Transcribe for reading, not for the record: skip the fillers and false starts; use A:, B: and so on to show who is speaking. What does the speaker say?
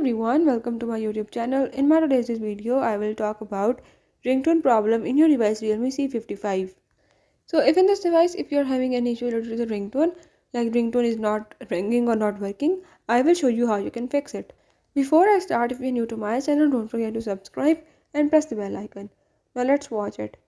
A: everyone, welcome to my YouTube channel. In my today's video, I will talk about ringtone problem in your device Realme C55. So if in this device, if you're having any issue related to the ringtone, like ringtone is not ringing or not working, I will show you how you can fix it. Before I start, if you're new to my channel, don't forget to subscribe and press the bell icon. Now let's watch it.